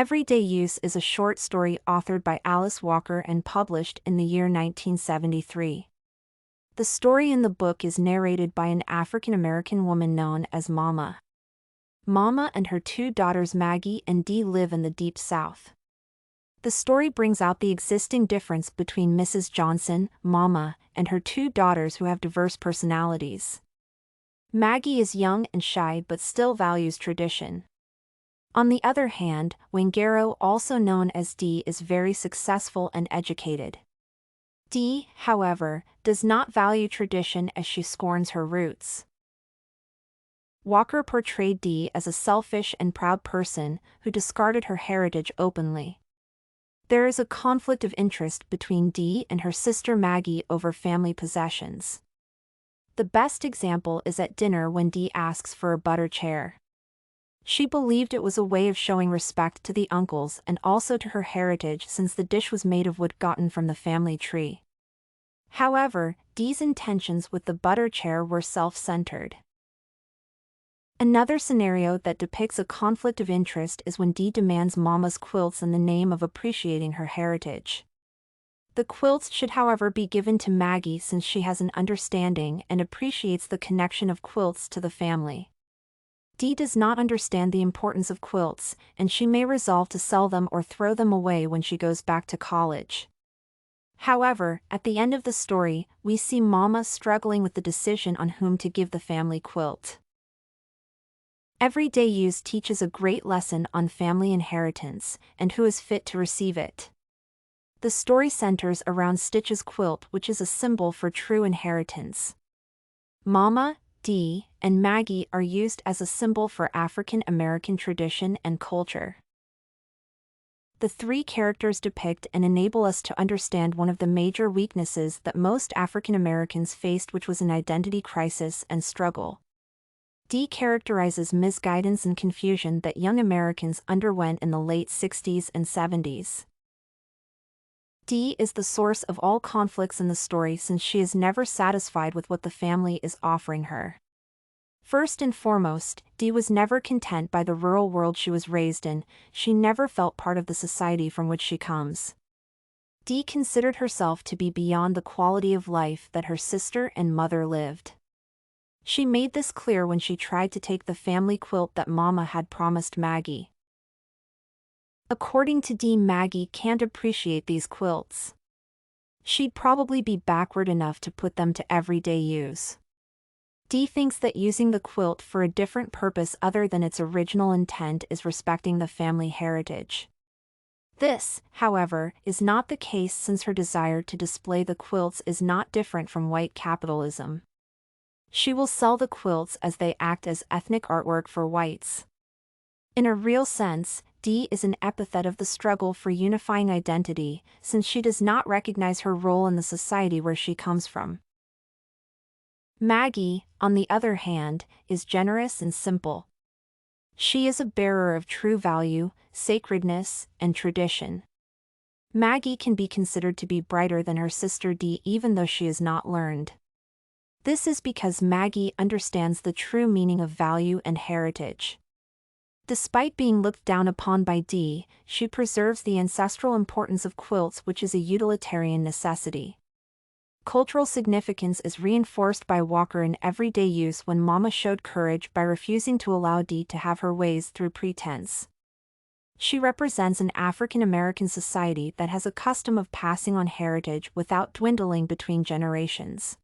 Everyday Use is a short story authored by Alice Walker and published in the year 1973. The story in the book is narrated by an African-American woman known as Mama. Mama and her two daughters Maggie and Dee live in the Deep South. The story brings out the existing difference between Mrs. Johnson, Mama, and her two daughters who have diverse personalities. Maggie is young and shy but still values tradition. On the other hand, Wangaro, also known as Dee, is very successful and educated. Dee, however, does not value tradition as she scorns her roots. Walker portrayed Dee as a selfish and proud person who discarded her heritage openly. There is a conflict of interest between Dee and her sister Maggie over family possessions. The best example is at dinner when Dee asks for a butter chair. She believed it was a way of showing respect to the uncles and also to her heritage since the dish was made of wood gotten from the family tree. However, Dee's intentions with the butter chair were self-centered. Another scenario that depicts a conflict of interest is when Dee demands Mama's quilts in the name of appreciating her heritage. The quilts should, however, be given to Maggie since she has an understanding and appreciates the connection of quilts to the family. Dee does not understand the importance of quilts, and she may resolve to sell them or throw them away when she goes back to college. However, at the end of the story, we see Mama struggling with the decision on whom to give the family quilt. Everyday Use teaches a great lesson on family inheritance and who is fit to receive it. The story centers around Stitch's quilt, which is a symbol for true inheritance. Mama, Dee, and Maggie are used as a symbol for African American tradition and culture. The three characters depict and enable us to understand one of the major weaknesses that most African Americans faced, which was an identity crisis and struggle. Dee characterizes misguidance and confusion that young Americans underwent in the late 60s and 70s. Dee is the source of all conflicts in the story since she is never satisfied with what the family is offering her. First and foremost, Dee was never content by the rural world she was raised in. She never felt part of the society from which she comes. Dee considered herself to be beyond the quality of life that her sister and mother lived. She made this clear when she tried to take the family quilt that Mama had promised Maggie. According to Dee, Maggie can't appreciate these quilts. She'd probably be backward enough to put them to everyday use. Dee thinks that using the quilt for a different purpose other than its original intent is respecting the family heritage. This, however, is not the case since her desire to display the quilts is not different from white capitalism. She will sell the quilts as they act as ethnic artwork for whites. In a real sense, Dee is an epithet of the struggle for unifying identity, since she does not recognize her role in the society where she comes from. Maggie, on the other hand, is generous and simple. She is a bearer of true value, sacredness, and tradition. Maggie can be considered to be brighter than her sister Dee even though she is not learned. This is because Maggie understands the true meaning of value and heritage. Despite being looked down upon by Dee, she preserves the ancestral importance of quilts, which is a utilitarian necessity. Cultural significance is reinforced by Walker in Everyday Use when Mama showed courage by refusing to allow Dee to have her ways through pretense. She represents an African American society that has a custom of passing on heritage without dwindling between generations.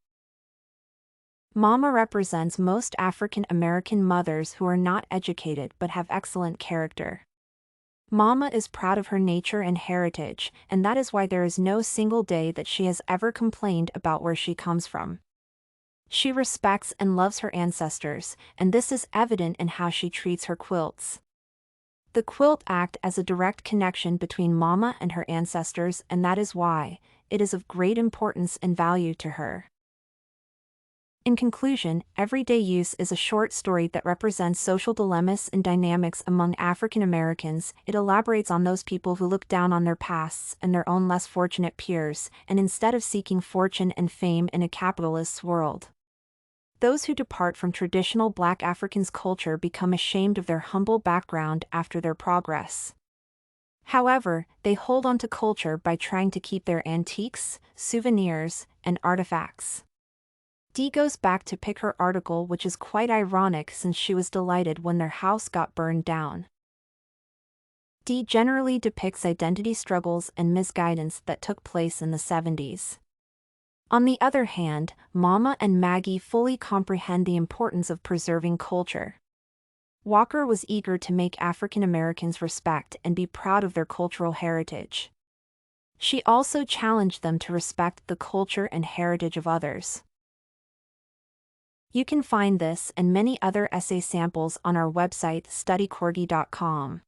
Mama represents most African American mothers who are not educated but have excellent character. Mama is proud of her nature and heritage, and that is why there is no single day that she has ever complained about where she comes from. She respects and loves her ancestors, and this is evident in how she treats her quilts. The quilt acts as a direct connection between Mama and her ancestors, and that is why it is of great importance and value to her. In conclusion, Everyday Use is a short story that represents social dilemmas and dynamics among African Americans. It elaborates on those people who look down on their pasts and their own less fortunate peers, and instead of seeking fortune and fame in a capitalist's world. Those who depart from traditional Black Africans' culture become ashamed of their humble background after their progress. However, they hold on to culture by trying to keep their antiques, souvenirs, and artifacts. Dee goes back to pick her article, which is quite ironic since she was delighted when their house got burned down. Dee generally depicts identity struggles and misguidance that took place in the 70s. On the other hand, Mama and Maggie fully comprehend the importance of preserving culture. Walker was eager to make African Americans respect and be proud of their cultural heritage. She also challenged them to respect the culture and heritage of others. You can find this and many other essay samples on our website studycorgi.com.